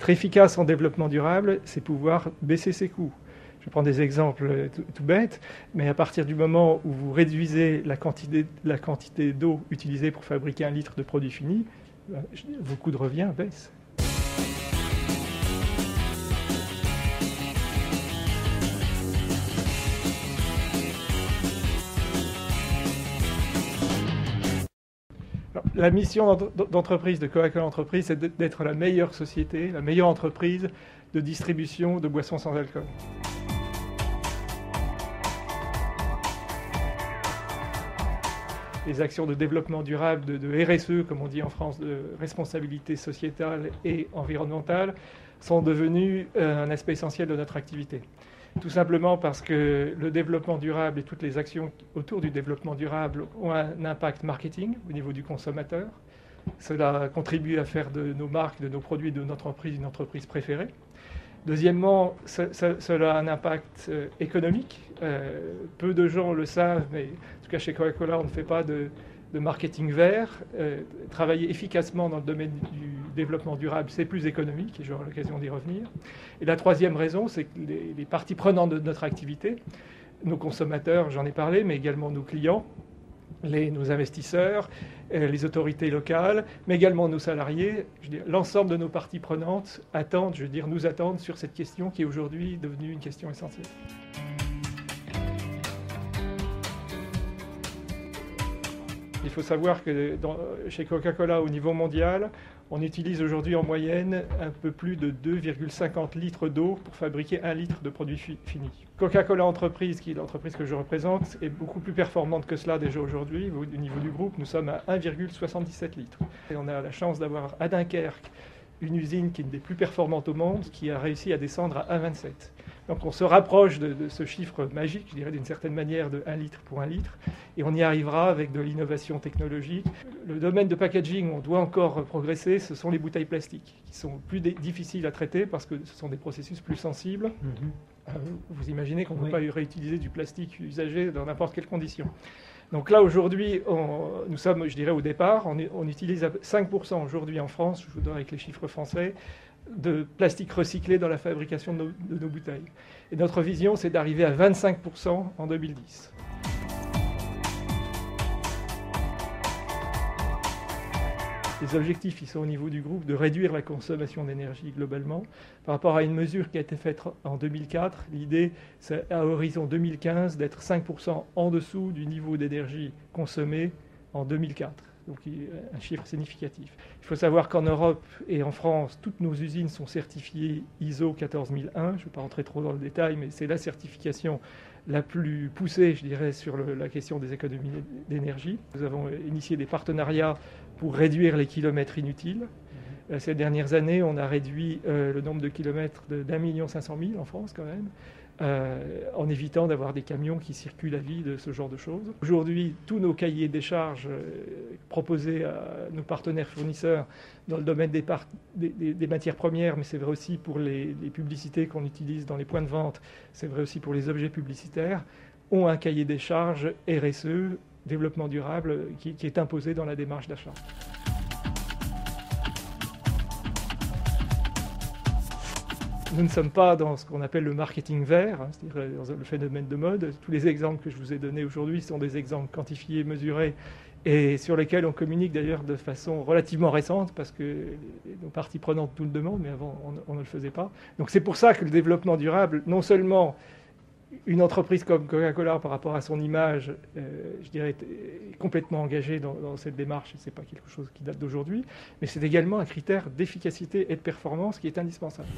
Être efficace en développement durable, c'est pouvoir baisser ses coûts. Je prends des exemples tout bêtes, mais à partir du moment où vous réduisez la quantité d'eau utilisée pour fabriquer 1 litre de produit fini, vos coûts de revient baissent. Alors, la mission d'entreprise de Coca-Cola Entreprises, c'est d'être la meilleure société, la meilleure entreprise de distribution de boissons sans alcool. Les actions de développement durable, de RSE, comme on dit en France, de responsabilité sociétale et environnementale, sont devenues un aspect essentiel de notre activité. Tout simplement parce que le développement durable et toutes les actions autour du développement durable ont un impact marketing au niveau du consommateur. Cela contribue à faire de nos marques, de nos produits, de notre entreprise une entreprise préférée. Deuxièmement, cela a un impact économique. Peu de gens le savent, mais en tout cas chez Coca-Cola, on ne fait pas de marketing vert. Travailler efficacement dans le domaine du développement durable, c'est plus économique, et j'aurai l'occasion d'y revenir. Et la troisième raison, c'est que les parties prenantes de notre activité, nos consommateurs, j'en ai parlé, mais également nos clients, nos investisseurs, les autorités locales, mais également nos salariés, l'ensemble de nos parties prenantes nous attendent sur cette question qui est aujourd'hui devenue une question essentielle. Il faut savoir que chez Coca-Cola, au niveau mondial, on utilise aujourd'hui en moyenne un peu plus de 2,50 litres d'eau pour fabriquer 1 litre de produit fini. Coca-Cola Entreprises, qui est l'entreprise que je représente, est beaucoup plus performante que cela déjà aujourd'hui. Au niveau du groupe, nous sommes à 1,77 litres. Et on a la chance d'avoir à Dunkerque une usine qui est une des plus performantes au monde, qui a réussi à descendre à 1,27. Donc on se rapproche de ce chiffre magique, je dirais d'une certaine manière, de 1 litre pour 1 litre, et on y arrivera avec de l'innovation technologique. Le domaine de packaging où on doit encore progresser, ce sont les bouteilles plastiques, qui sont plus difficiles à traiter parce que ce sont des processus plus sensibles. Vous imaginez qu'on ne peut pas réutiliser du plastique usagé dans n'importe quelle condition. Donc là, aujourd'hui, nous sommes, je dirais, au départ, on utilise 5% aujourd'hui en France, je vous donne avec les chiffres français, de plastique recyclé dans la fabrication de nos bouteilles. Et notre vision, c'est d'arriver à 25% en 2010. Les objectifs, ils sont au niveau du groupe de réduire la consommation d'énergie globalement. Par rapport à une mesure qui a été faite en 2004, l'idée, c'est à horizon 2015 d'être 5% en dessous du niveau d'énergie consommé en 2004. Donc un chiffre significatif. Il faut savoir qu'en Europe et en France, toutes nos usines sont certifiées ISO 14001. Je ne vais pas rentrer trop dans le détail, mais c'est la certification la plus poussée, je dirais, sur la question des économies d'énergie. Nous avons initié des partenariats pour réduire les kilomètres inutiles. Ces dernières années, on a réduit le nombre de kilomètres d'1 500 000 en France quand même, en évitant d'avoir des camions qui circulent à vide, ce genre de choses. Aujourd'hui, tous nos cahiers des charges proposés à nos partenaires fournisseurs dans le domaine des matières premières, mais c'est vrai aussi pour les publicités qu'on utilise dans les points de vente, c'est vrai aussi pour les objets publicitaires, ont un cahier des charges RSE, développement durable, qui est imposé dans la démarche d'achat. Nous ne sommes pas dans ce qu'on appelle le marketing vert, c'est-à-dire dans le phénomène de mode. Tous les exemples que je vous ai donnés aujourd'hui sont des exemples quantifiés, mesurés, et sur lesquels on communique d'ailleurs de façon relativement récente, parce que nos parties prenantes nous le demandent, mais avant on ne le faisait pas. Donc c'est pour ça que le développement durable, non seulement une entreprise comme Coca-Cola, par rapport à son image, je dirais, est complètement engagée dans cette démarche, et ce n'est pas quelque chose qui date d'aujourd'hui, mais c'est également un critère d'efficacité et de performance qui est indispensable.